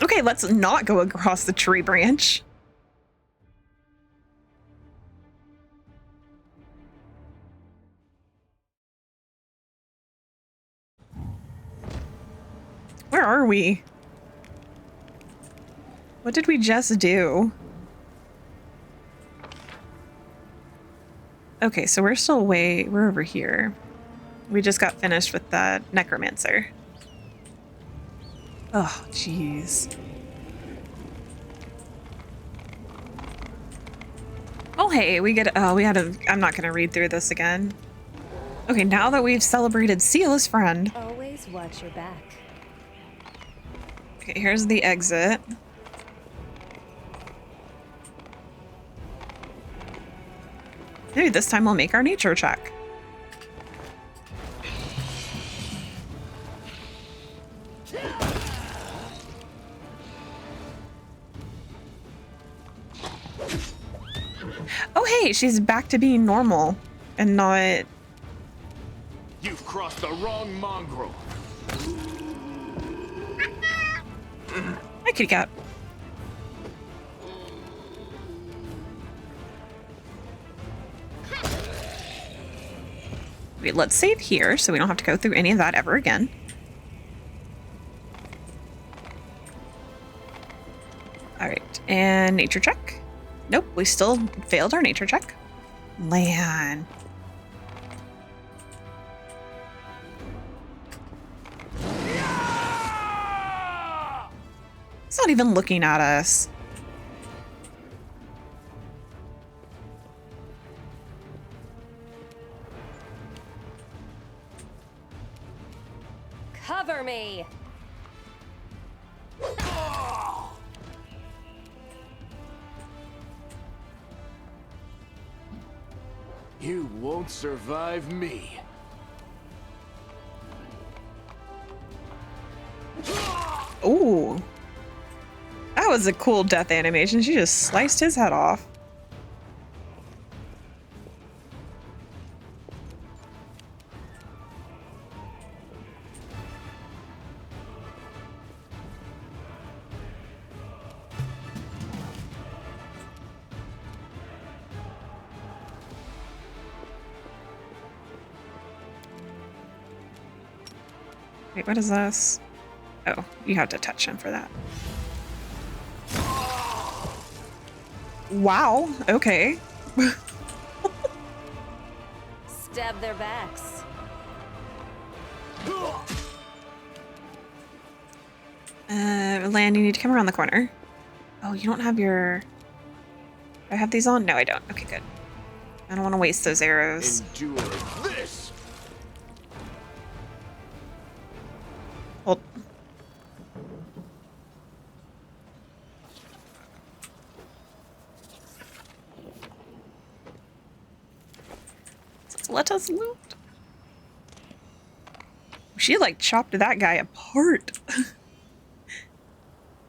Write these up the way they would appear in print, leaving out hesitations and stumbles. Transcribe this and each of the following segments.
Okay, let's not go across the tree branch. Where are we? What did we just do? Okay, so we're still we're over here. We just got finished with the necromancer. Oh, jeez. Oh, hey, I'm not gonna read through this again. Okay, now that we've celebrated Sela's friend. Always watch your back. Okay, here's the exit. Maybe this time we'll make our nature check. Oh, hey, she's back to being normal and not... You've crossed the wrong mongrel. Hi, kitty cat. Wait, let's save here so we don't have to go through any of that ever again. All right, and nature check. Nope, we still failed our nature check. Man. It's not even looking at us. Cover me. You won't survive me. Ooh. That was a cool death animation. She just sliced his head off. Wait, what is this? Oh, you have to touch him for that. Wow, okay. Stab their backs. Land, you need to come around the corner. Oh, you don't have your... Do I have these on? No, I don't. Okay, good. I don't want to waste those arrows. Endure this. Hold. Let us loot. She like chopped that guy apart.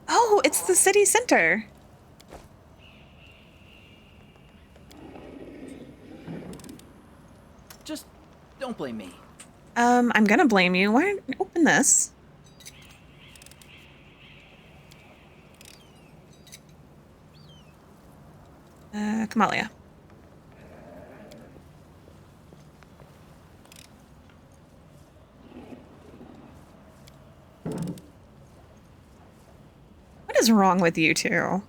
Oh, it's the city center. Just don't blame me. I'm gonna blame you. Why don't you open this? Kamalia. What is wrong with you two?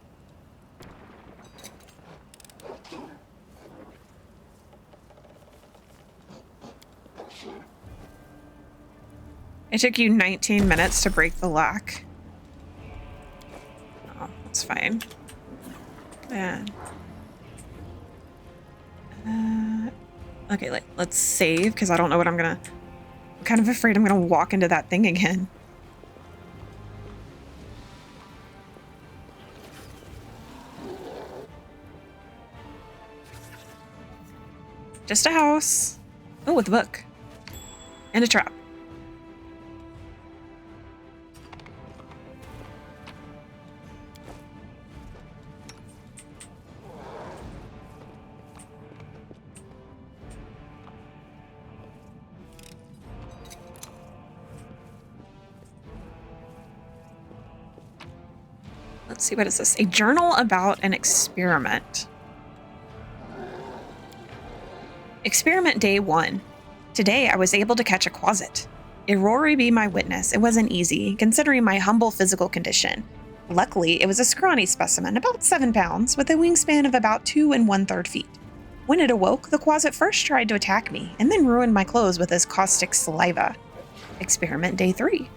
It took you 19 minutes to break the lock. Oh, that's fine. Yeah. Okay, let's save, because I don't know what I'm kind of afraid I'm gonna walk into that thing again. Just a house. Oh, with a book. And a trap. Let's see, what is this? A journal about an experiment. Experiment day 1. Today I was able to catch a quasit. Aurori be my witness, it wasn't easy, considering my humble physical condition. Luckily, it was a scrawny specimen, about 7 pounds, with a wingspan of about 2 1/3 feet. When it awoke, the quasit first tried to attack me, and then ruined my clothes with his caustic saliva. Experiment day 3.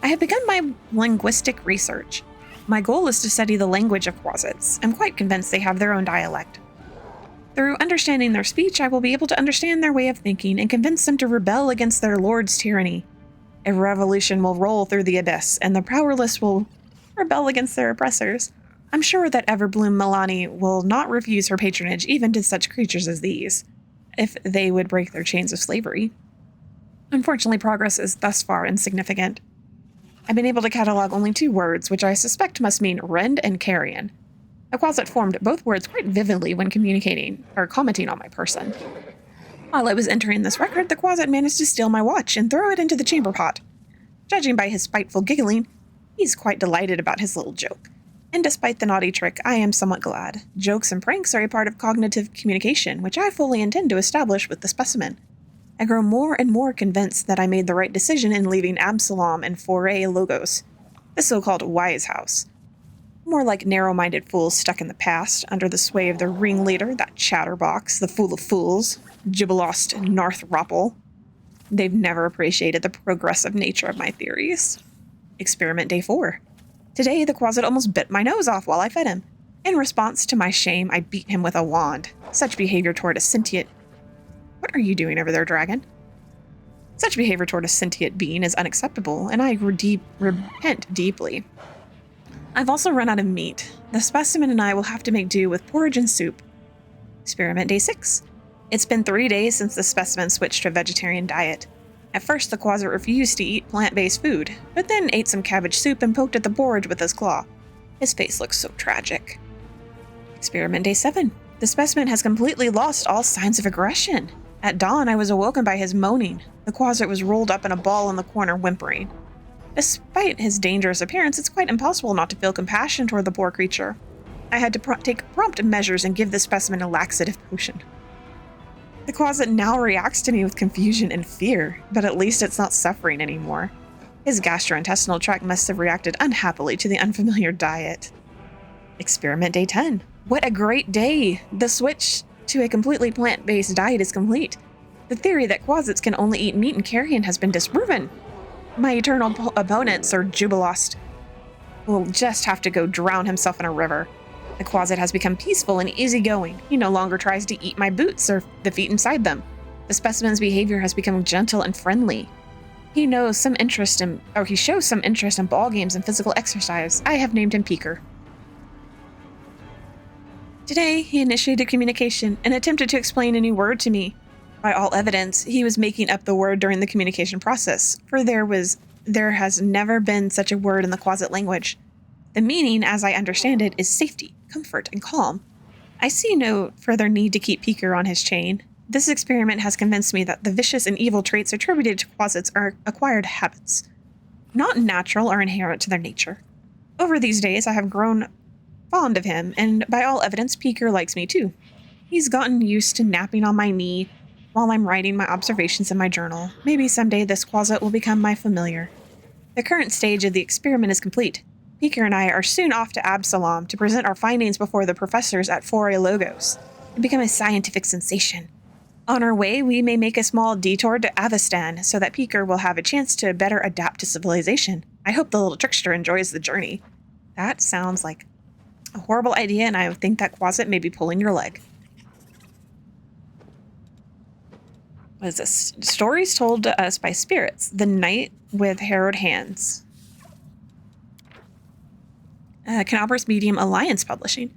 I have begun my linguistic research. My goal is to study the language of quasits. I'm quite convinced they have their own dialect. Through understanding their speech, I will be able to understand their way of thinking and convince them to rebel against their lord's tyranny. A revolution will roll through the abyss, and the powerless will rebel against their oppressors. I'm sure that Everbloom Milani will not refuse her patronage even to such creatures as these, if they would break their chains of slavery. Unfortunately, progress is thus far insignificant. I've been able to catalog only 2 words, which I suspect must mean rend and carrion. The quasit formed both words quite vividly when communicating or commenting on my person. While I was entering this record, the quasit managed to steal my watch and throw it into the chamber pot. Judging by his spiteful giggling, he's quite delighted about his little joke. And despite the naughty trick, I am somewhat glad. Jokes and pranks are a part of cognitive communication, which I fully intend to establish with the specimen. I grow more and more convinced that I made the right decision in leaving Absalom and Foray Logos, the so-called wise house. More like narrow-minded fools stuck in the past, under the sway of their ringleader, that chatterbox, the fool of fools, Gibbelost Narthropple. They've never appreciated the progressive nature of my theories. Experiment day 4. Today, the quasit almost bit my nose off while I fed him. In response to my shame, I beat him with a wand. Such behavior toward a sentient... What are you doing over there, dragon? Such behavior toward a sentient being is unacceptable, and I repent deeply. I've also run out of meat. The specimen and I will have to make do with porridge and soup. Experiment day 6. It's been 3 days since the specimen switched to a vegetarian diet. At first, the quasit refused to eat plant-based food, but then ate some cabbage soup and poked at the porridge with his claw. His face looks so tragic. Experiment day 7. The specimen has completely lost all signs of aggression. At dawn, I was awoken by his moaning. The quasit was rolled up in a ball in the corner, whimpering. Despite his dangerous appearance, it's quite impossible not to feel compassion toward the poor creature. I had to take prompt measures and give the specimen a laxative potion. The quasit now reacts to me with confusion and fear, but at least it's not suffering anymore. His gastrointestinal tract must have reacted unhappily to the unfamiliar diet. Experiment day 10. What a great day! The switch to a completely plant-based diet is complete. The theory that quasits can only eat meat and carrion has been disproven. My eternal opponent, Sir Jubilost, will just have to go drown himself in a river. The quasit has become peaceful and easygoing. He no longer tries to eat my boots or the feet inside them. The specimen's behavior has become gentle and friendly. He shows some interest in ball games and physical exercise. I have named him Peeker. Today, he initiated communication and attempted to explain a new word to me. By all evidence, he was making up the word during the communication process, for there has never been such a word in the quasit language. The meaning, as I understand it, is safety, comfort, and calm. I see no further need to keep Peeker on his chain. This experiment has convinced me that the vicious and evil traits attributed to quasits are acquired habits, not natural or inherent to their nature. Over these days, I have grown fond of him, and by all evidence, Peeker likes me too. He's gotten used to napping on my knee while I'm writing my observations in my journal. Maybe someday this quasit will become my familiar. The current stage of the experiment is complete. Peeker and I are soon off to Absalom to present our findings before the professors at Foray Logos and become a scientific sensation. On our way, we may make a small detour to Avestan so that Peeker will have a chance to better adapt to civilization. I hope the little trickster enjoys the journey. That sounds like a horrible idea, and I think that quasit may be pulling your leg. What is this? Stories told to us by spirits. The Knight with Harrowed Hands. Canobras Medium Alliance Publishing.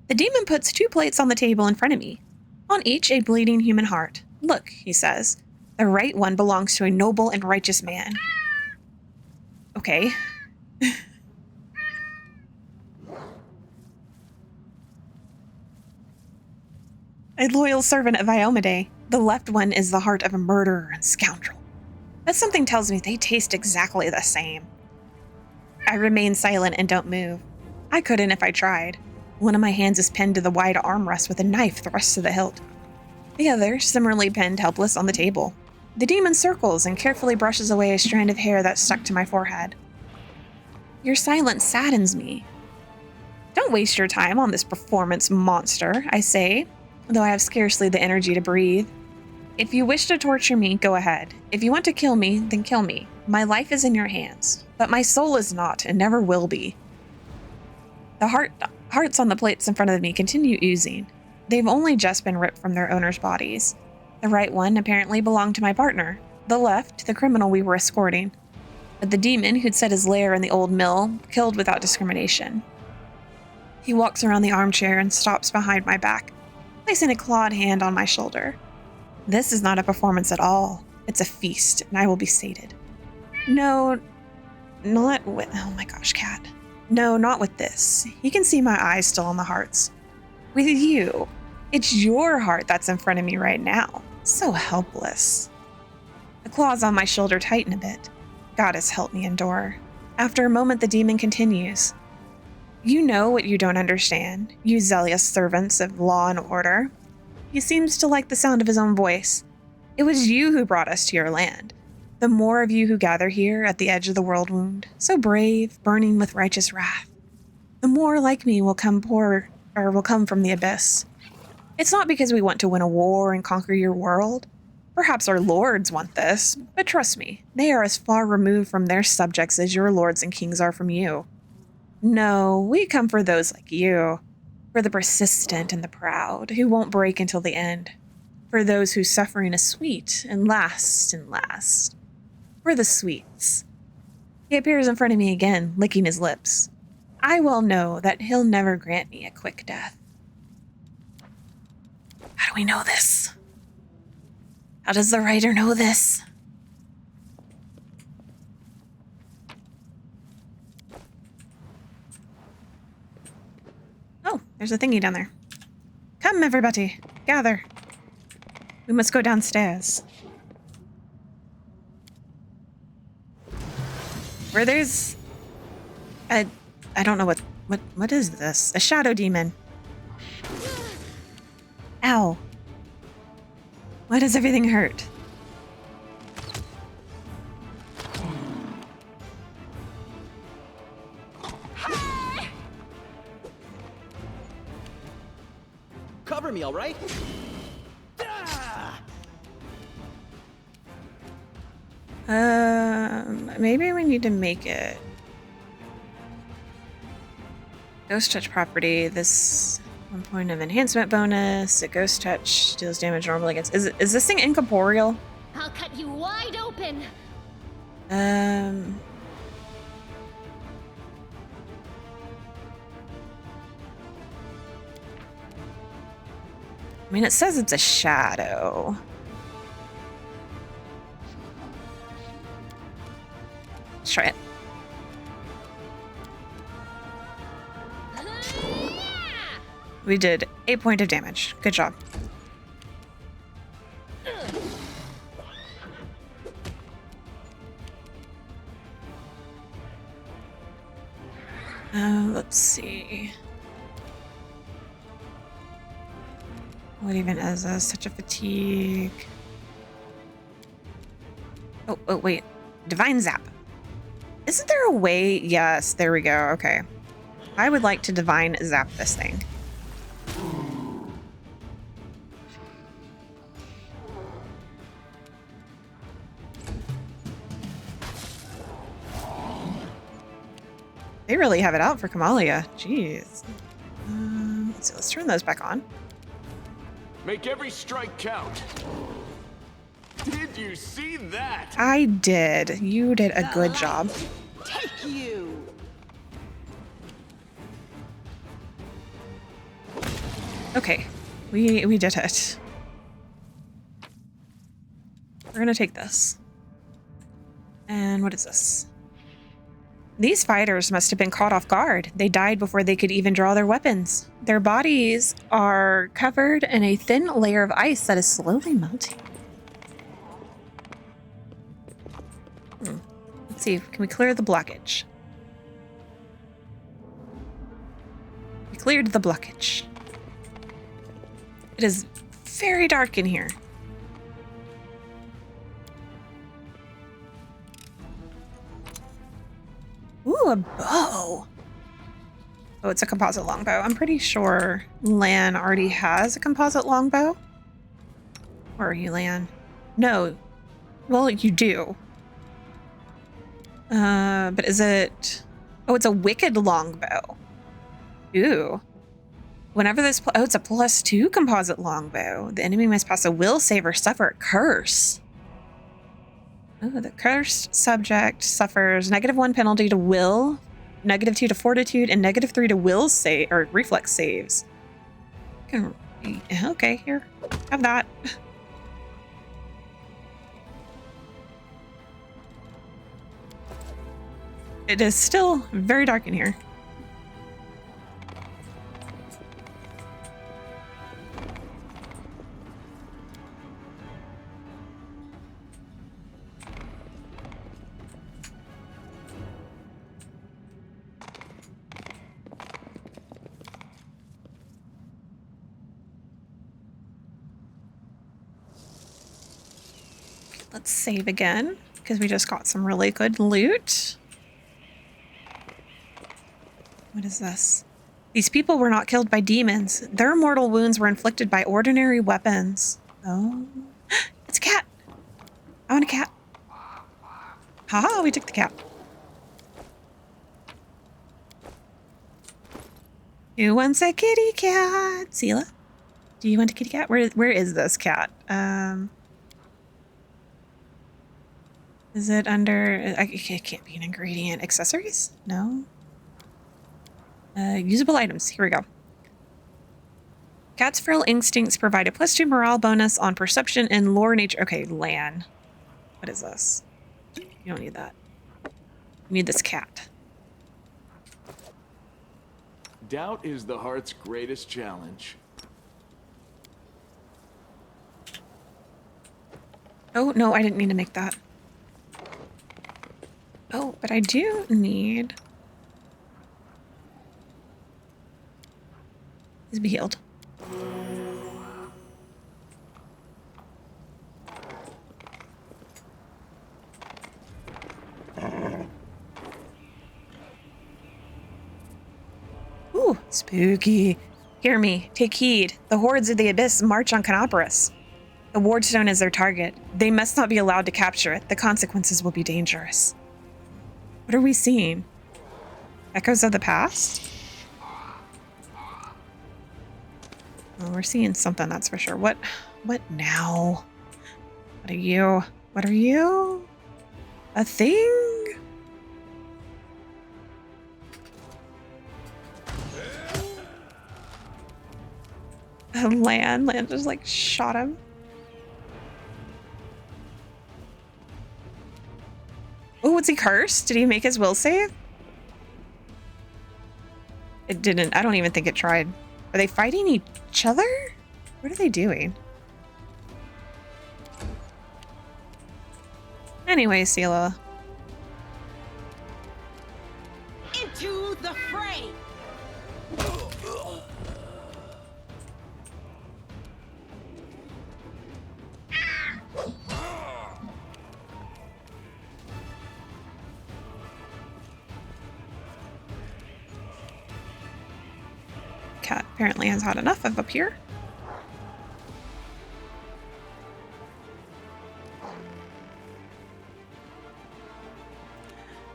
The demon puts 2 plates on the table in front of me. On each, a bleeding human heart. Look, he says. The right one belongs to a noble and righteous man. Okay. A loyal servant of Iomade. The left one is the heart of a murderer and scoundrel. But something tells me they taste exactly the same. I remain silent and don't move. I couldn't if I tried. One of my hands is pinned to the wide armrest with a knife thrust to the hilt. The other, similarly pinned helpless on the table. The demon circles and carefully brushes away a strand of hair that stuck to my forehead. Your silence saddens me. Don't waste your time on this performance monster, I say, though I have scarcely the energy to breathe. If you wish to torture me, go ahead. If you want to kill me, then kill me. My life is in your hands, but my soul is not and never will be. The hearts on the plates in front of me continue oozing. They've only just been ripped from their owners' bodies. The right one apparently belonged to my partner, the left, the criminal we were escorting. But the demon who'd set his lair in the old mill killed without discrimination. He walks around the armchair and stops behind my back, placing a clawed hand on my shoulder. This is not a performance at all. It's a feast, and I will be sated. No, not with... Oh my gosh, Cat. No, not with this. You can see my eyes still on the hearts. With you. It's your heart that's in front of me right now. So helpless. The claws on my shoulder tighten a bit. Goddess help me endure. After a moment, the demon continues. You know what you don't understand, you zealous servants of law and order. He seems to like the sound of his own voice. It was you who brought us to your land. The more of you who gather here at the edge of the world wound, so brave, burning with righteous wrath, the more like me will come from the abyss. It's not because we want to win a war and conquer your world. Perhaps our lords want this, but trust me, they are as far removed from their subjects as your lords and kings are from you. No, we come for those like you, for the persistent and the proud, who won't break until the end, for those whose suffering is sweet and lasts and lasts. For the sweets. He appears in front of me again, licking his lips. I well know that he'll never grant me a quick death. How do we know this? How does the writer know this? Oh, there's a thingy down there. Come, everybody. Gather. We must go downstairs. Where there's... I don't know what is this? A shadow demon. Ow. Why does everything hurt? Cover me, all right? Maybe we need to make it Ghost Touch property. This 1 point of enhancement bonus. A Ghost Touch deals damage normally against. Is this thing incorporeal? I'll cut you wide open. I mean, it says it's a shadow. Let's try it. We did 8 points of damage. Good job. Let's see. What even is this? Such a fatigue. Oh, wait. Divine Zap. Isn't there a way? Yes, there we go. Okay. I would like to Divine Zap this thing. They really have it out for Kamalia. Jeez. Let's see. Let's turn those back on. Make every strike count. Did you see that? I did. You did a good job. Take you! Okay. We did it. We're gonna take this. And what is this? These fighters must have been caught off guard. They died before they could even draw their weapons. Their bodies are covered in a thin layer of ice that is slowly melting. Let's see, can we clear the blockage? cleared the blockage. It is very dark in here. Ooh, a bow. Oh, it's a composite longbow. I'm pretty sure Lan already has a composite longbow. Where are you, Lan? No. Well, you do. But is it... Oh, it's a wicked longbow. Ooh. Whenever this... Oh, it's a +2 composite longbow. The enemy must pass a will save or suffer a curse. Oh, the cursed subject suffers -1 penalty to will, -2 to fortitude, and -3 to will save or reflex saves. Okay, here, have that. It is still very dark in here. Let's save again, because we just got some really good loot. What is this? These people were not killed by demons. Their mortal wounds were inflicted by ordinary weapons. Oh. It's a cat! I want a cat. Haha, we took the cat. Who wants a kitty cat? Sela? Do you want a kitty cat? Where is this cat? Is it under... It can't be an ingredient. Accessories? No. Usable items. Here we go. Cat's feral instincts provide a +2 morale bonus on perception and lore nature. Okay, Lan. What is this? You don't need that. You need this cat. Doubt is the heart's greatest challenge. Oh, no, I didn't mean to make that. Oh, but I do need... Please be healed. Ooh, spooky. Hear me. Take heed. The hordes of the abyss march on Cockatrice. The wardstone is their target. They must not be allowed to capture it. The consequences will be dangerous. What are we seeing? Echoes of the past? Well, we're seeing something, that's for sure. What now? What are you? What are you? A thing? Lan just like shot him. Oh, was he cursed? Did he make his will save? It didn't. I don't even think it tried. Are they fighting each other? What are they doing? Anyway, Sela. Into the fray! Cat apparently has had enough of up here.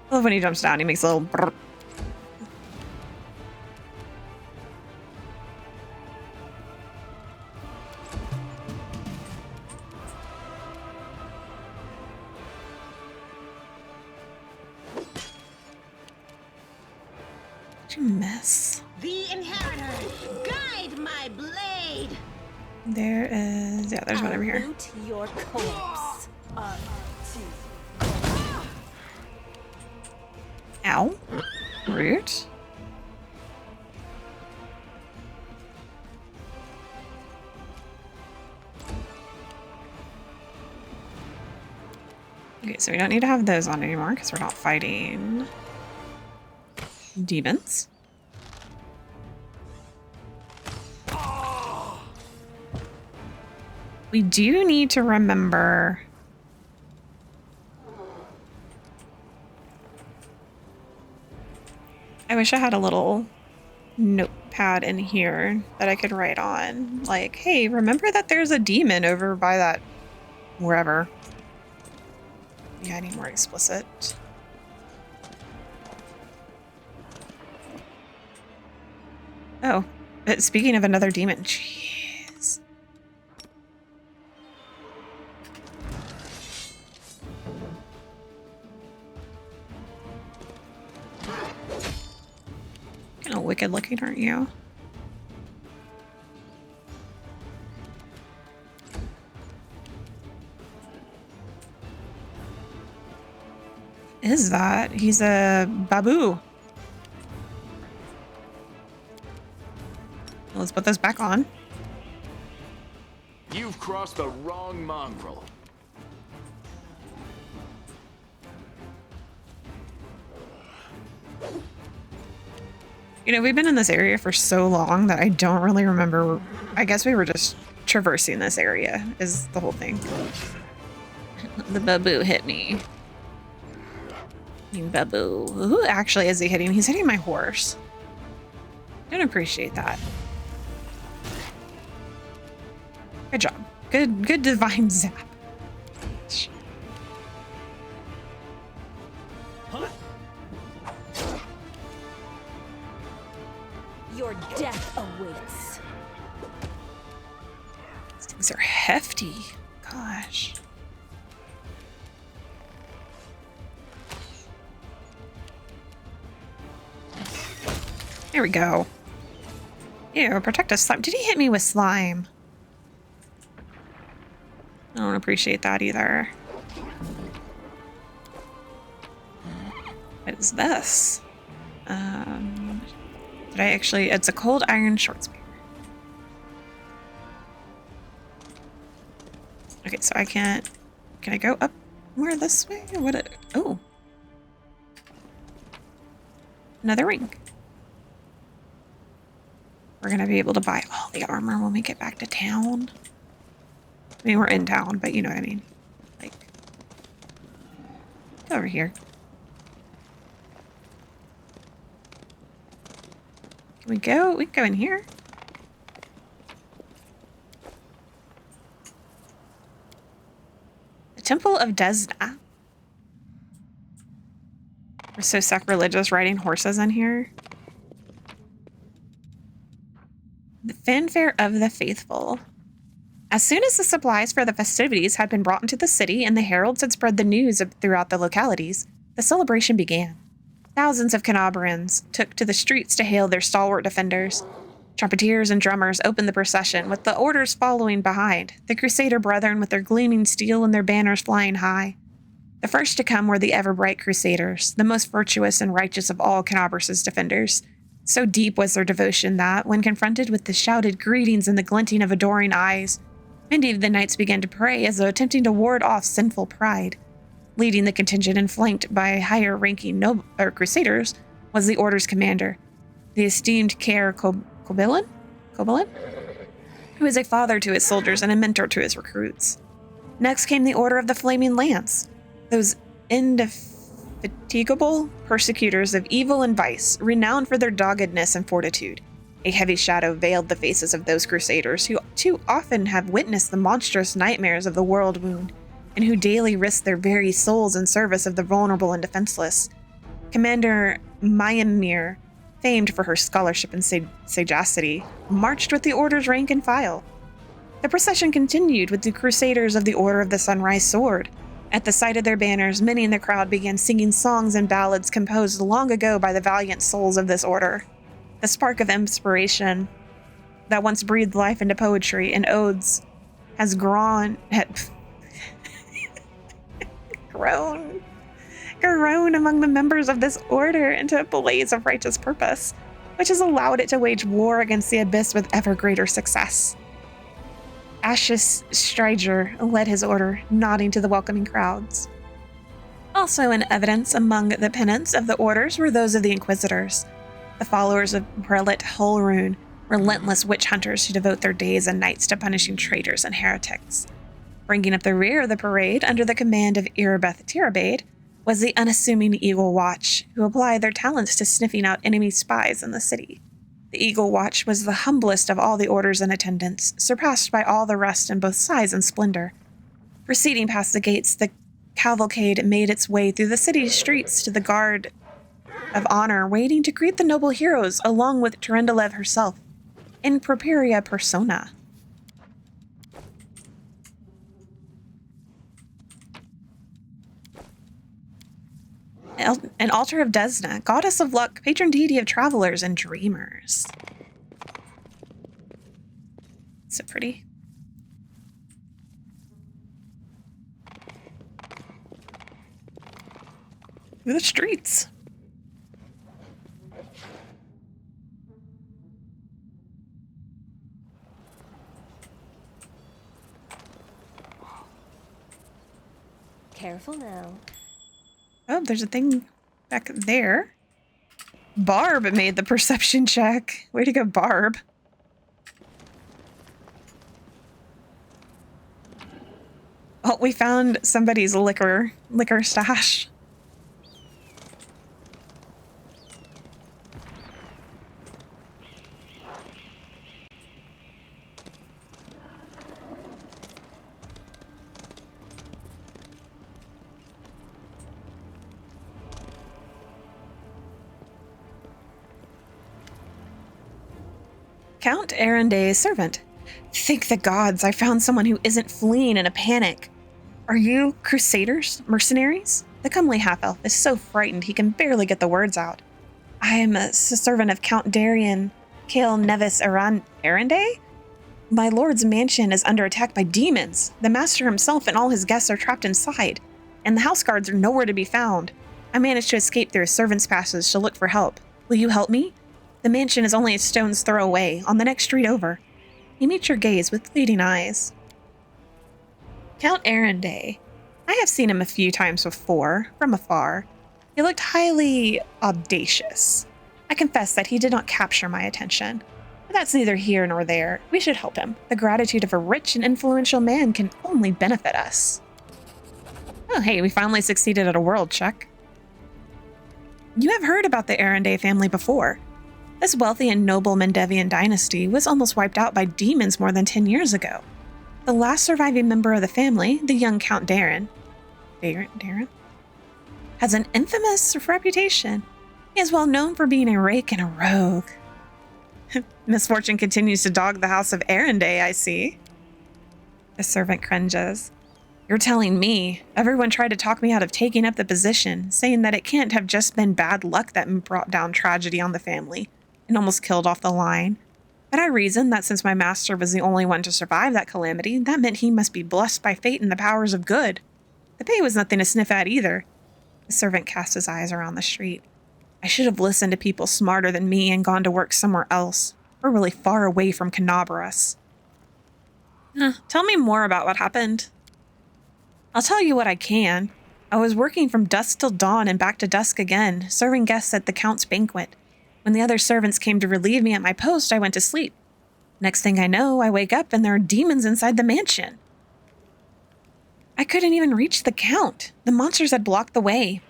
I love when he jumps down, he makes a little brrr. Did you miss? The inheritor, guide my blade. There is, yeah, there's one over here. Loot your corpse. Ow. Rude. Okay, so we don't need to have those on anymore because we're not fighting demons. We do need to remember... I wish I had a little notepad in here that I could write on. Like, hey, remember that there's a demon over by that wherever. Yeah, I need more explicit. Oh, speaking of another demon, jeez. Kind of wicked looking, aren't you? Is that? He's a babu. Let's put this back on. You've crossed the wrong mongrel. You know, we've been in this area for so long that I don't really remember. I guess we were just traversing this area is the whole thing. The babu hit me. I mean, babu. Who actually is he hitting? He's hitting my horse. Don't appreciate that. Good job. Good divine zap. Your death awaits. These things are hefty. Gosh. There we go. Ew, protect us slime. Did he hit me with slime? I don't appreciate that either. What is this? Did I actually... It's a cold iron short spear. Okay, so I can't... Can I go up more this way? What? Oh. Another ring. We're going to be able to buy all the armor when we get back to town. I mean, we're in town, but you know what I mean. Like, go over here. Can we go? We can go in here. The Temple of Desna. We're so sacrilegious riding horses in here. The Fanfare of the Faithful. As soon as the supplies for the festivities had been brought into the city and the heralds had spread the news throughout the localities, the celebration began. Thousands of Canabrians took to the streets to hail their stalwart defenders. Trumpeters and drummers opened the procession, with the orders following behind, the Crusader brethren with their gleaming steel and their banners flying high. The first to come were the ever-bright Crusaders, the most virtuous and righteous of all Canabras's defenders. So deep was their devotion that, when confronted with the shouted greetings and the glinting of adoring eyes, many of the knights began to pray as though attempting to ward off sinful pride. Leading the contingent and flanked by higher-ranking Crusaders was the Order's commander, the esteemed Care Kobilin, who is a father to his soldiers and a mentor to his recruits. Next came the Order of the Flaming Lance, those indefatigable persecutors of evil and vice, renowned for their doggedness and fortitude. A heavy shadow veiled the faces of those Crusaders who too often have witnessed the monstrous nightmares of the world wound, and who daily risk their very souls in service of the vulnerable and defenseless. Commander Mayamir, famed for her scholarship and sagacity, marched with the Order's rank and file. The procession continued with the Crusaders of the Order of the Sunrise Sword. At the sight of their banners, many in the crowd began singing songs and ballads composed long ago by the valiant souls of this order. The spark of inspiration that once breathed life into poetry and odes has grown among the members of this order into a blaze of righteous purpose, which has allowed it to wage war against the abyss with ever greater success. Ashes Striger led his order, nodding to the welcoming crowds. Also in evidence among the pennants of the orders were those of the Inquisitors, the followers of Prelate Holrune, relentless witch hunters who devote their days and nights to punishing traitors and heretics. Bringing up the rear of the parade under the command of Irabeth Tirabade was the unassuming Eagle Watch, who applied their talents to sniffing out enemy spies in the city. The Eagle Watch was the humblest of all the orders in attendance, surpassed by all the rest in both size and splendor. Proceeding past the gates, the cavalcade made its way through the city's streets to the guard of honor waiting to greet the noble heroes along with Terendelev herself, in properia persona. An altar of Desna, goddess of luck, patron deity of travelers and dreamers. So pretty. Through the streets. Careful now. Oh, there's a thing back there. Barb made the perception check. Way to go, Barb. Oh, we found somebody's liquor stash. Count Arende's servant. Thank the gods I found someone who isn't fleeing in a panic. Are you crusaders? Mercenaries? The comely half-elf is so frightened he can barely get the words out. I am a servant of Count Darian Kale Nevis Arende? My lord's mansion is under attack by demons. The master himself and all his guests are trapped inside, and the house guards are nowhere to be found. I managed to escape through a servant's passage to look for help. Will you help me? The mansion is only a stone's throw away, on the next street over. He meets your gaze with pleading eyes. Count Arende. I have seen him a few times before, from afar. He looked highly audacious. I confess that he did not capture my attention. But that's neither here nor there. We should help him. The gratitude of a rich and influential man can only benefit us. Oh, hey, we finally succeeded at a world check. You have heard about the Arende family before. This wealthy and noble Mendevian dynasty was almost wiped out by demons more than 10 years ago. The last surviving member of the family, the young Count Darren, has an infamous reputation. He is well known for being a rake and a rogue. Misfortune continues to dog the house of Arende, I see. The servant cringes. You're telling me. Everyone tried to talk me out of taking up the position, saying that it can't have just been bad luck that brought down tragedy on the family and almost killed off the line. But I reasoned that since my master was the only one to survive that calamity, that meant he must be blessed by fate and the powers of good. The pay was nothing to sniff at either. The servant cast his eyes around the street. I should have listened to people smarter than me and gone to work somewhere else. We're really far away from Canabras. Tell me more about what happened. I'll tell you what I can. I was working from dusk till dawn and back to dusk again, serving guests at the Count's banquet. When the other servants came to relieve me at my post, I went to sleep. Next thing I know, I wake up and there are demons inside the mansion. I couldn't even reach the Count. The monsters had blocked the way.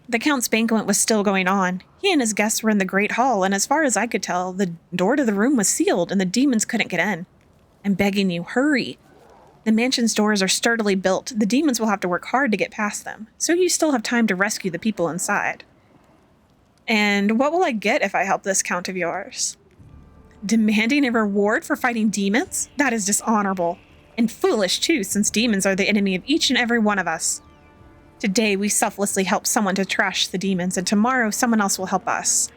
The Count's banquet was still going on. He and his guests were in the great hall, and as far as I could tell, the door to the room was sealed and the demons couldn't get in. I'm begging you, hurry. The mansion's doors are sturdily built. The demons will have to work hard to get past them, so you still have time to rescue the people inside. And what will I get if I help this Count of yours? Demanding a reward for fighting demons? That is dishonorable. And foolish, too, since demons are the enemy of each and every one of us. Today, we selflessly help someone to trash the demons, and tomorrow someone else will help us.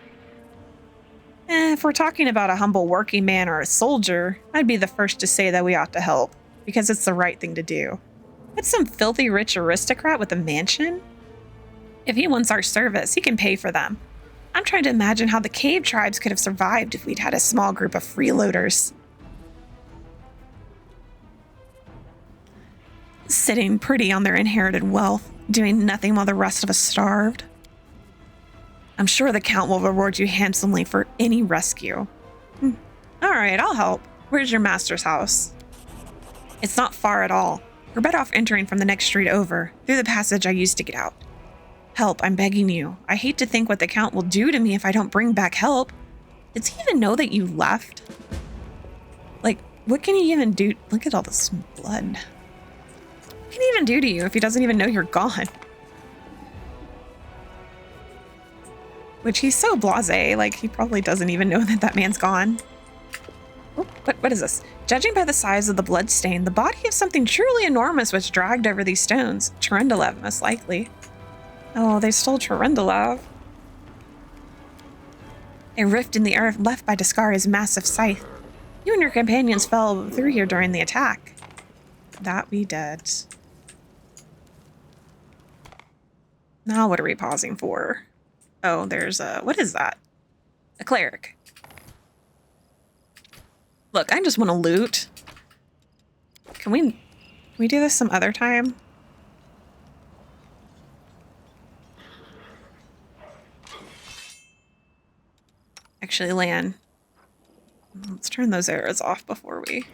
If we're talking about a humble working man or a soldier, I'd be the first to say that we ought to help, because it's the right thing to do. But some filthy rich aristocrat with a mansion? If he wants our service, he can pay for them. I'm trying to imagine how the cave tribes could have survived if we'd had a small group of freeloaders. Sitting pretty on their inherited wealth, doing nothing while the rest of us starved. I'm sure the Count will reward you handsomely for any rescue. All right, I'll help. Where's your master's house? It's not far at all. We're better off entering from the next street over, through the passage I used to get out. Help, I'm begging you. I hate to think what the Count will do to me if I don't bring back help. Does he even know that you left? Like, what can he even do? Look at all this blood. What can he even do to you if he doesn't even know you're gone? Which he's so blasé, like he probably doesn't even know that that man's gone. Oh, what is this? Judging by the size of the blood stain, the body of something truly enormous was dragged over these stones. Trundlev, most likely. Oh, they stole Trundlev. A rift in the earth left by Daskari's massive scythe. You and your companions fell through here during the attack. That we did. Now what are we pausing for? Oh, there's a... What is that? A cleric. Look, I just want to loot. Can we do this some other time? Actually, Lan. Let's turn those arrows off before we...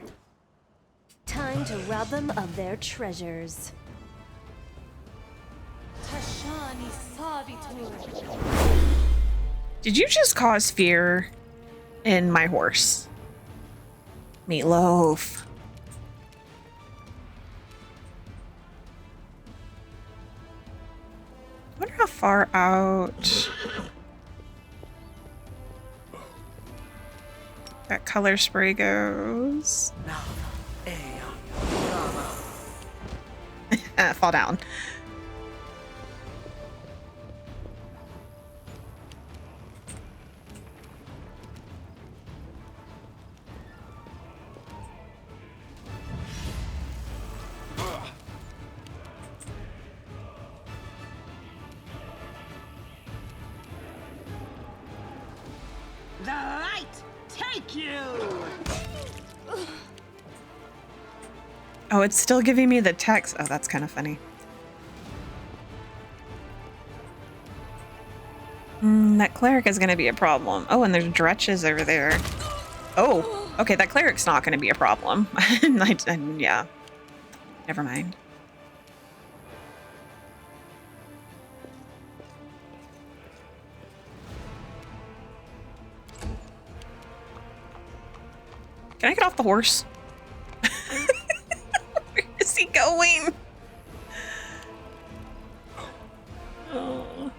Time to rob them of their treasures. Did you just cause fear in my horse? Meatloaf. I wonder how far out that color spray goes. Fall down. The light take you! Oh, it's still giving me the text. Oh, that's kind of funny. That cleric is going to be a problem. Oh, and there's dretches over there. Oh, okay, that cleric's not going to be a problem. Yeah, never mind. Can I get off the horse? Where is he going? Oh.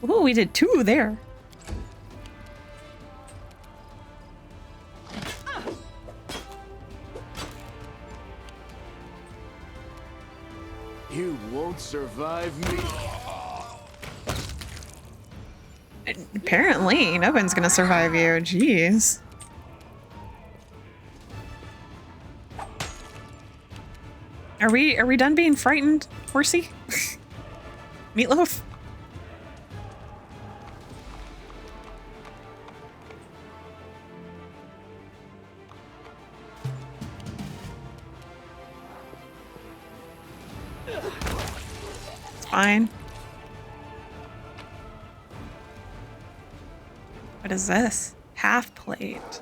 Ooh, we did 2 there. You won't survive me. Apparently, no one's gonna survive you. Jeez. Are we done being frightened, horsey? Meatloaf? Fine. What is this? Half plate.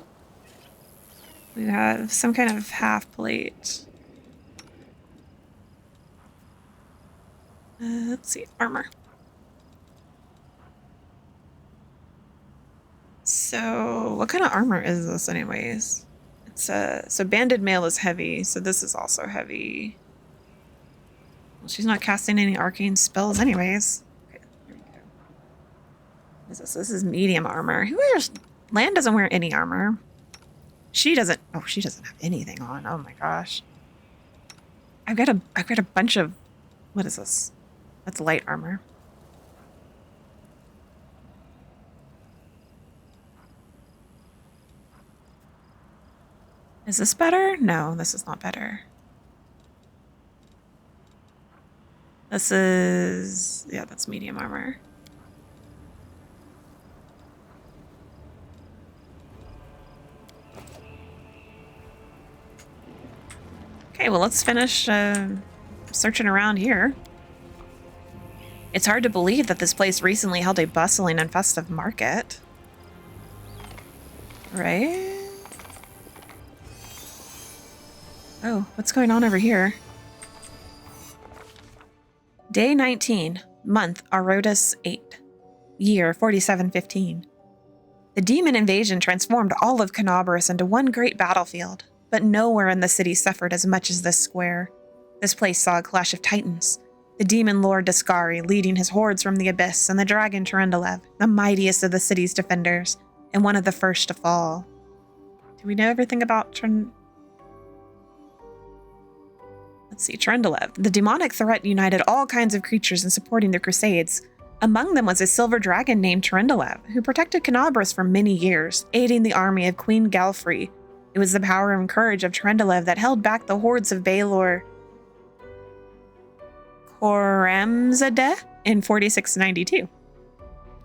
We have some kind of half plate. Let's see, armor. So, what kind of armor is this anyways? It's so banded mail is heavy, so this is also heavy. Well, she's not casting any arcane spells anyways. Okay, here we go. What is this? This is medium armor. Who wears... Lan doesn't wear any armor. She doesn't... Oh, she doesn't have anything on. Oh my gosh. I've got a bunch of... What is this? That's light armor. Is this better? No, this is not better. This is... yeah, that's medium armor. Okay, well, let's finish searching around here. It's hard to believe that this place recently held a bustling and festive market. Right? Oh, what's going on over here? Day 19, month Arotus 8, year 4715. The demon invasion transformed all of Canabrus into one great battlefield, but nowhere in the city suffered as much as this square. This place saw a clash of titans. The demon lord Dascari leading his hordes from the abyss, and the dragon Turendelev, the mightiest of the city's defenders, and one of the first to fall. Do we know everything about Turendelev? The demonic threat united all kinds of creatures in supporting the Crusades. Among them was a silver dragon named Turendelev, who protected Canabrus for many years, aiding the army of Queen Galfrey. It was the power and courage of Turendelev that held back the hordes of Baelor Khorramzadeh in 4692.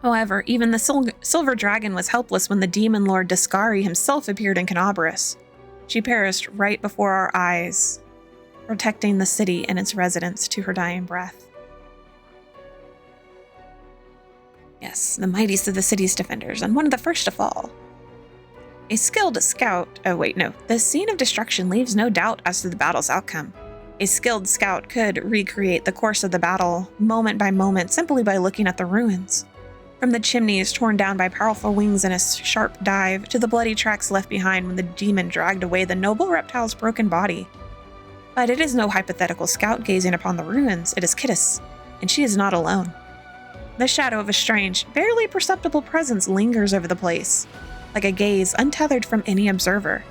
However, even the silver dragon was helpless when the demon lord Dascari himself appeared in Canabrus. She perished right before our eyes, protecting the city and its residents to her dying breath. Yes, the mightiest of the city's defenders, and one of the first to fall. A skilled scout... oh wait, no. The scene of destruction leaves no doubt as to the battle's outcome. A skilled scout could recreate the course of the battle, moment by moment, simply by looking at the ruins. From the chimneys torn down by powerful wings in a sharp dive, to the bloody tracks left behind when the demon dragged away the noble reptile's broken body. But it is no hypothetical scout gazing upon the ruins, it is Kidis, and she is not alone. The shadow of a strange, barely perceptible presence lingers over the place, like a gaze untethered from any observer.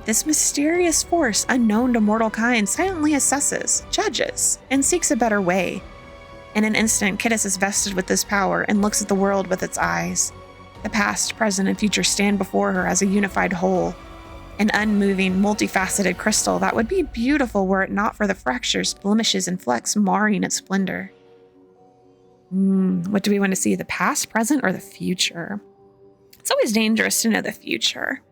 This mysterious force, unknown to mortal kind, silently assesses, judges, and seeks a better way. In an instant, Kidis is vested with this power and looks at the world with its eyes. The past, present, and future stand before her as a unified whole. An unmoving, multifaceted crystal that would be beautiful were it not for the fractures, blemishes, and flecks marring its splendor. What do we want to see, the past, present, or the future? It's always dangerous to know the future.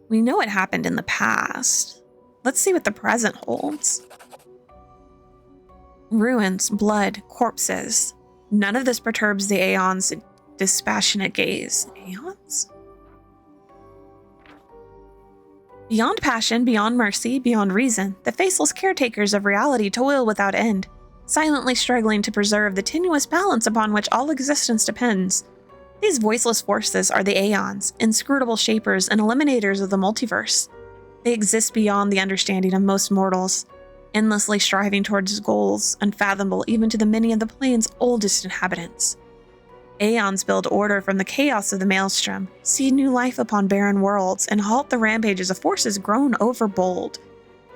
We know what happened in the past. Let's see what the present holds. Ruins, blood, corpses. None of this perturbs the Aeon's dispassionate gaze. Aeons? Beyond passion, beyond mercy, beyond reason, the faceless caretakers of reality toil without end, silently struggling to preserve the tenuous balance upon which all existence depends. These voiceless forces are the Aeons, inscrutable shapers and eliminators of the multiverse. They exist beyond the understanding of most mortals, endlessly striving towards goals unfathomable even to the many of the plane's oldest inhabitants. Aeons build order from the chaos of the maelstrom, seed new life upon barren worlds, and halt the rampages of forces grown overbold.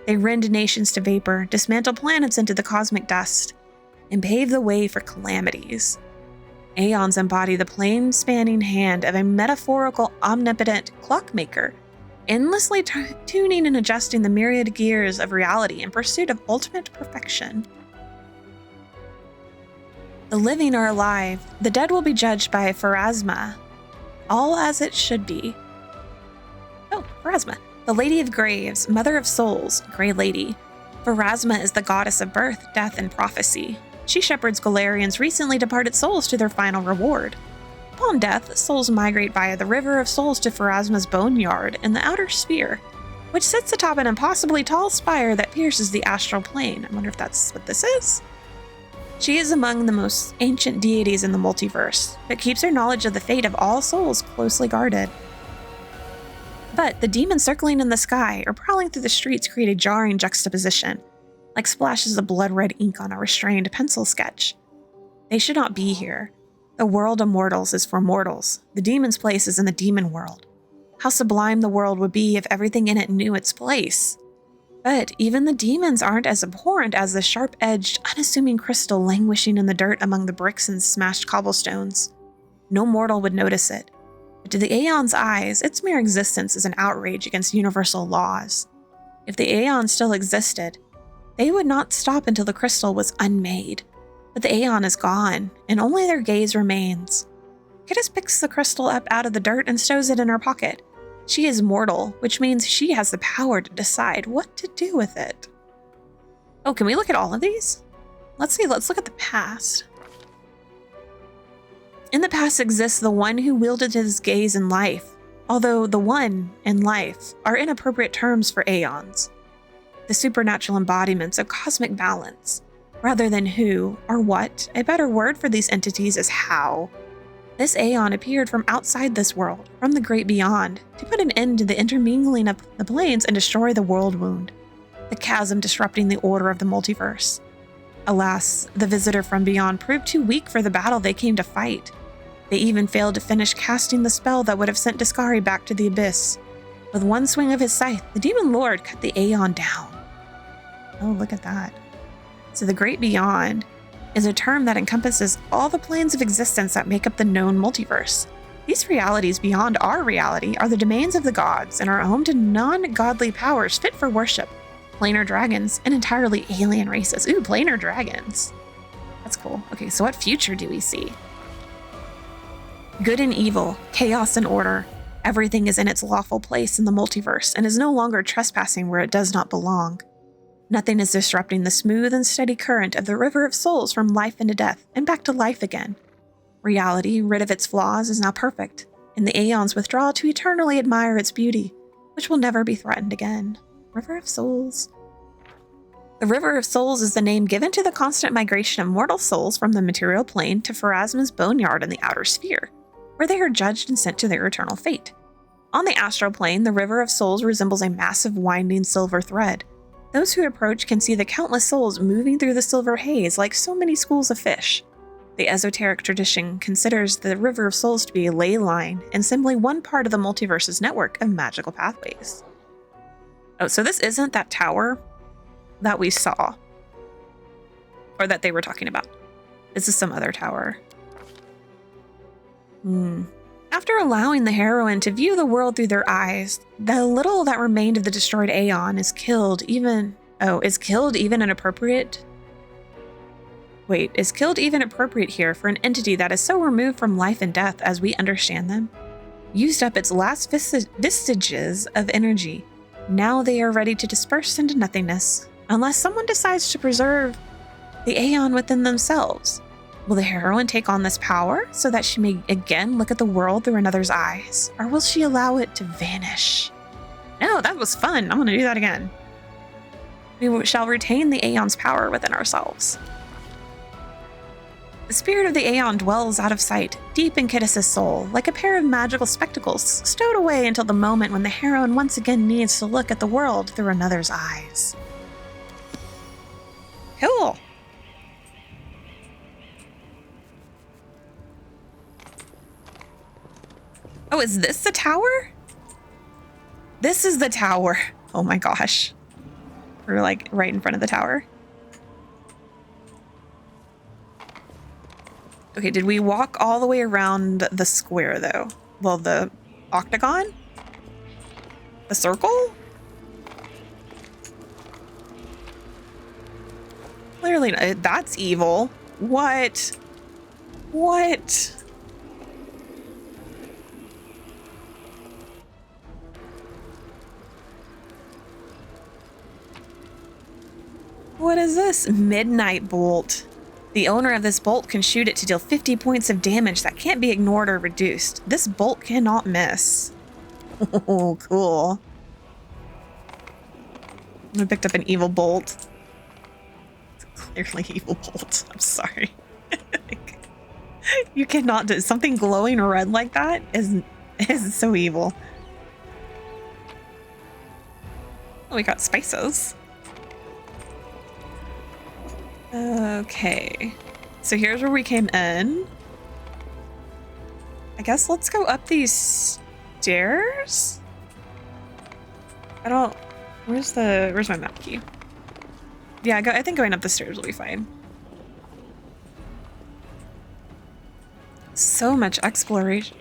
They rend nations to vapor, dismantle planets into the cosmic dust, and pave the way for calamities. Aeons embody the plane-spanning hand of a metaphorical, omnipotent clockmaker, endlessly tuning and adjusting the myriad gears of reality in pursuit of ultimate perfection. The living are alive, the dead will be judged by Pharasma, all as it should be. Oh, Pharasma, the Lady of Graves, Mother of Souls, Grey Lady. Pharasma is the goddess of birth, death, and prophecy. She shepherds Galarian's recently departed souls to their final reward. Upon death, souls migrate via the River of Souls to Pharasma's boneyard in the outer sphere, which sits atop an impossibly tall spire that pierces the astral plane. I wonder if that's what this is? She is among the most ancient deities in the multiverse, but keeps her knowledge of the fate of all souls closely guarded. But the demons circling in the sky or prowling through the streets create a jarring juxtaposition, like splashes of blood-red ink on a restrained pencil sketch. They should not be here. The world of mortals is for mortals. The demon's place is in the demon world. How sublime the world would be if everything in it knew its place. But even the demons aren't as abhorrent as the sharp-edged, unassuming crystal languishing in the dirt among the bricks and smashed cobblestones. No mortal would notice it. But to the Aeon's eyes, its mere existence is an outrage against universal laws. If the Aeon still existed, they would not stop until the crystal was unmade. But the Aeon is gone, and only their gaze remains. Kidis picks the crystal up out of the dirt and stows it in her pocket. She is mortal, which means she has the power to decide what to do with it. Oh, can we look at all of these? Let's see, let's look at the past. In the past exists the one who wielded his gaze in life, although the one and life are inappropriate terms for Aeons. The supernatural embodiments of cosmic balance. Rather than who or what, a better word for these entities is how. This Aeon appeared from outside this world, from the great beyond, to put an end to the intermingling of the planes and destroy the world wound, the chasm disrupting the order of the multiverse. Alas, the visitor from beyond proved too weak for the battle they came to fight. They even failed to finish casting the spell that would have sent Discari back to the abyss. With one swing of his scythe, the Demon Lord cut the Aeon down. Oh, look at that. So the Great Beyond is a term that encompasses all the planes of existence that make up the known multiverse. These realities beyond our reality are the domains of the gods and are home to non-godly powers fit for worship, planar dragons, and entirely alien races. Ooh, planar dragons. That's cool. Okay, so what future do we see? Good and evil, chaos and order. Everything is in its lawful place in the multiverse and is no longer trespassing where it does not belong. Nothing is disrupting the smooth and steady current of the river of souls from life into death and back to life again. Reality, rid of its flaws, is now perfect, and the Aeons withdraw to eternally admire its beauty, which will never be threatened again. River of Souls. The River of Souls is the name given to the constant migration of mortal souls from the material plane to Pharasma's boneyard in the outer sphere, where they are judged and sent to their eternal fate. On the astral plane, the River of Souls resembles a massive winding silver thread. Those who approach can see the countless souls moving through the silver haze like so many schools of fish. The esoteric tradition considers the River of Souls to be a ley line and simply one part of the multiverse's network of magical pathways. Oh, so this isn't that tower that we saw, or that they were talking about. This is some other tower. After allowing the heroine to view the world through their eyes, the little that remained of the destroyed Aeon is killed even inappropriate? Wait, is killed even appropriate here for an entity that is so removed from life and death as we understand them? Used up its last vestiges of energy. Now they are ready to disperse into nothingness, unless someone decides to preserve the Aeon within themselves. Will the heroine take on this power so that she may again look at the world through another's eyes, or will she allow it to vanish? No, that was fun. I want to do that again. We shall retain the Aeon's power within ourselves. The spirit of the Aeon dwells out of sight, deep in Kidis' soul, like a pair of magical spectacles stowed away until the moment when the heroine once again needs to look at the world through another's eyes. Cool. Oh, is this the tower? This is the tower. Oh my gosh. We're like right in front of the tower. Okay, did we walk all the way around the square though? Well, the octagon? The circle? Clearly not. That's evil. What? What? What is this? Midnight Bolt. The owner of this bolt can shoot it to deal 50 points of damage that can't be ignored or reduced. This bolt cannot miss. Oh, cool. I picked up an evil bolt. It's clearly evil bolt. I'm sorry. You cannot do something glowing red like that is so evil. Oh, we got spices. Okay, so here's where we came in. I guess let's go up these stairs. Where's my map key? Yeah, I think going up the stairs will be fine. So much exploration.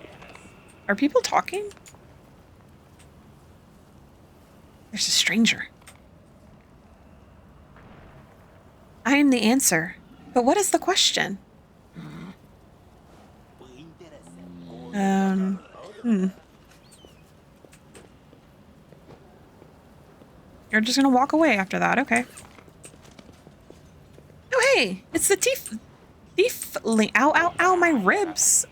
Are people talking? There's a stranger. I am the answer. But what is the question? You're just gonna walk away after that, okay. Oh, hey, it's the thiefling. Ow, ow, ow, my ribs.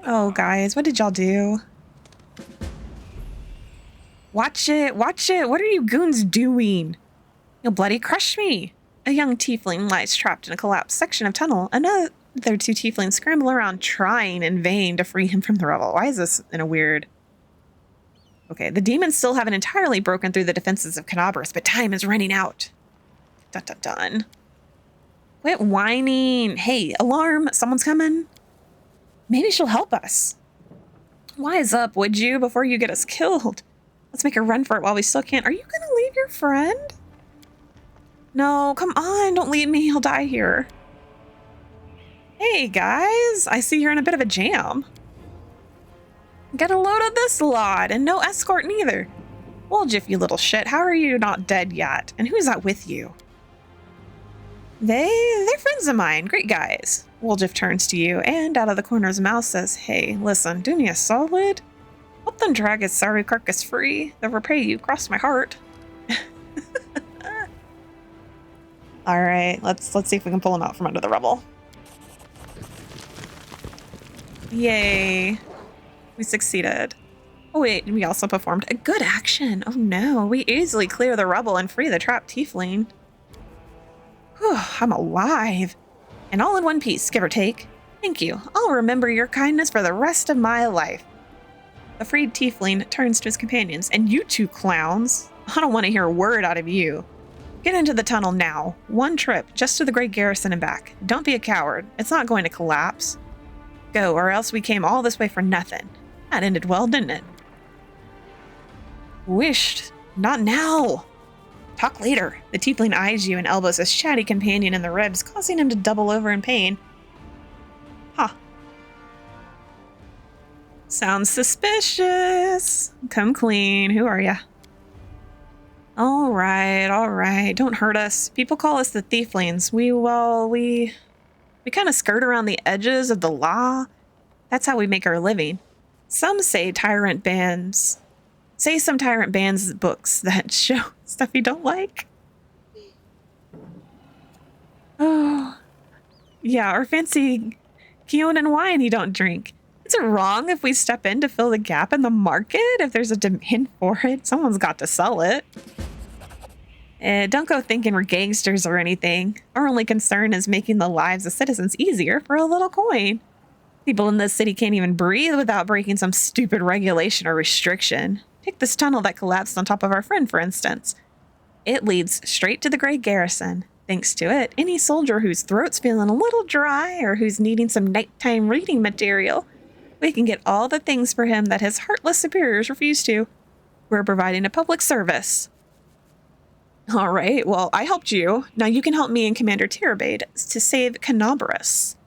Oh, guys, what did y'all do? Watch it, watch it. What are you goons doing? You'll bloody crush me. A young tiefling lies trapped in a collapsed section of tunnel. Another two tieflings scramble around trying in vain to free him from the rubble. Why is this in a weird... Okay, the demons still haven't entirely broken through the defenses of Cockatrice, but time is running out. Dun dun dun. Quit whining. Hey, alarm, someone's coming. Maybe she'll help us. Wise up, would you, before you get us killed? Let's make a run for it while we still can. Are you gonna leave your friend? No, come on, don't leave me. He'll die here. Hey, guys, I see you're in a bit of a jam. Get a load of this lot, and no escort neither. Well, Jiff, you little shit, how are you not dead yet? And who's that with you? They're friends of mine, great guys. Woljif turns to you and out of the corner of his mouth says, hey, listen, do me a solid. Help them drag his sorry carcass free. They'll repay you, cross my heart. All right, let's see if we can pull him out from under the rubble. Yay. We succeeded. Oh wait, we also performed a good action. Oh no, we easily clear the rubble and free the trapped tiefling. Whew, I'm alive. And all in one piece, give or take. Thank you. I'll remember your kindness for the rest of my life. The freed tiefling turns to his companions. And you two clowns, I don't want to hear a word out of you. Get into the tunnel now. One trip, just to the Great Garrison and back. Don't be a coward. It's not going to collapse. Go, or else we came all this way for nothing. That ended well, didn't it? Wished. Not now. Talk later. The tiefling eyes you and elbows his chatty companion in the ribs, causing him to double over in pain. Huh. Sounds suspicious. Come clean. Who are ya? All right. Don't hurt us. People call us the tieflings. We kind of skirt around the edges of the law. That's how we make our living. Some say tyrant bans. Say some tyrant bans books that show stuff you don't like. Oh, yeah, or fancy Keonan wine you don't drink. Is it wrong if we step in to fill the gap in the market? If there's a demand for it, someone's got to sell it. Don't go thinking we're gangsters or anything. Our only concern is making the lives of citizens easier for a little coin. People in this city can't even breathe without breaking some stupid regulation or restriction. Take this tunnel that collapsed on top of our friend, for instance. It leads straight to the Great Garrison. Thanks to it, any soldier whose throat's feeling a little dry or who's needing some nighttime reading material, we can get all the things for him that his heartless superiors refuse to. We're providing a public service. All right, well, I helped you. Now you can help me and Commander Tirabade to save Cockatrice.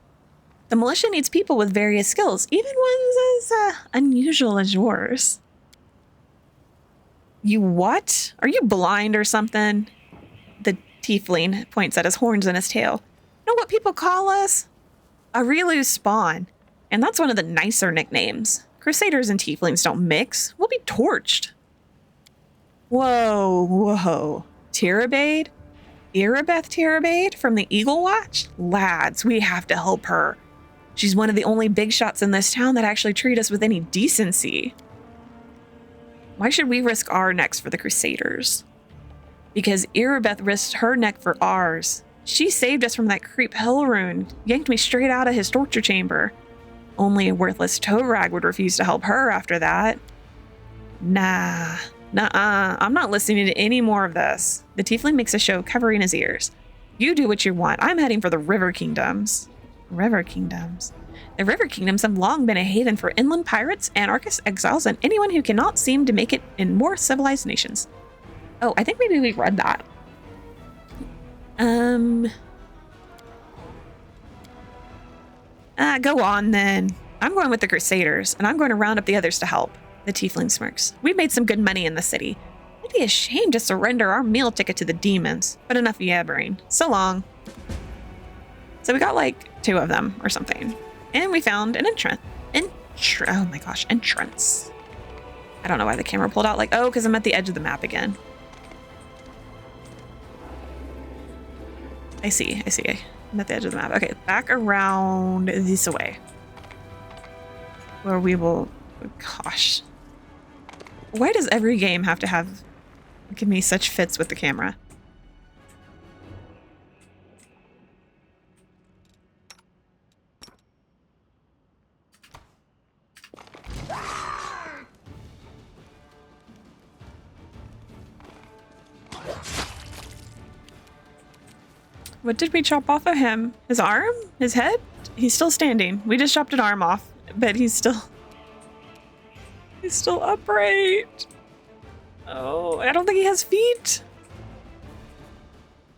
The militia needs people with various skills, even ones as unusual as yours. You what? Are you blind or something? The tiefling points at his horns and his tail. Know what people call us? Arilu's spawn. And that's one of the nicer nicknames. Crusaders and tieflings don't mix. We'll be torched. Whoa. Tirabade? Irabeth Tirabade from the Eagle Watch? Lads, we have to help her. She's one of the only big shots in this town that actually treat us with any decency. Why should we risk our necks for the Crusaders? Because Irabeth risked her neck for ours. She saved us from that creep Hellrune, yanked me straight out of his torture chamber. Only a worthless toe rag would refuse to help her after that. Nuh-uh. I'm not listening to any more of this. The tiefling makes a show covering his ears. You do what you want. I'm heading for the River Kingdoms. River Kingdoms. The River Kingdoms have long been a haven for inland pirates, anarchists, exiles, and anyone who cannot seem to make it in more civilized nations. Oh, I think maybe we read that. Go on then. I'm going with the Crusaders, and I'm going to round up the others to help. The tiefling smirks. We've made some good money in the city. It'd be a shame to surrender our meal ticket to the demons. But enough yabbering. So long. So we got like 2 of them or something. And we found an entrance. Oh my gosh, entrance. I don't know why the camera pulled out like, oh, because I'm at the edge of the map again. I see. I'm at the edge of the map. Okay, back around this way. Where we will, gosh. Why does every game have to give me such fits with the camera? What did we chop off of him? His arm? His head? He's still standing. We just chopped an arm off, but he's still upright. Oh, I don't think he has feet.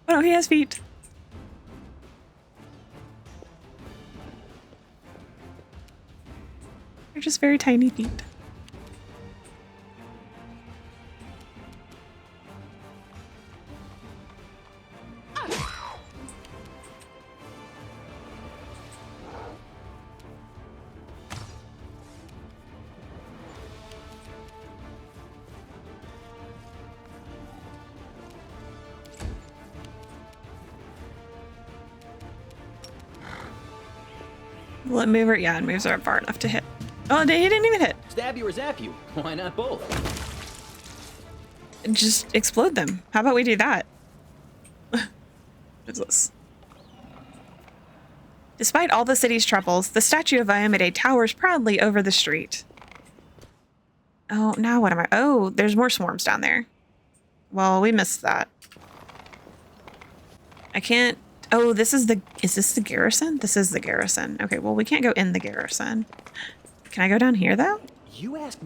Oh, no, he has feet. They're just very tiny feet. Will it move her? Yeah, it moves her up far enough to hit. Oh, he didn't even hit. Stab you or zap you? Why not both? Just explode them. How about we do that? What is this? Despite all the city's troubles, the statue of Iomade towers proudly over the street. Oh, now what am I? Oh, there's more swarms down there. Well, we missed that. I can't. Oh, is this the garrison? This is the garrison. Okay, well, we can't go in the garrison. Can I go down here, though? You asked me.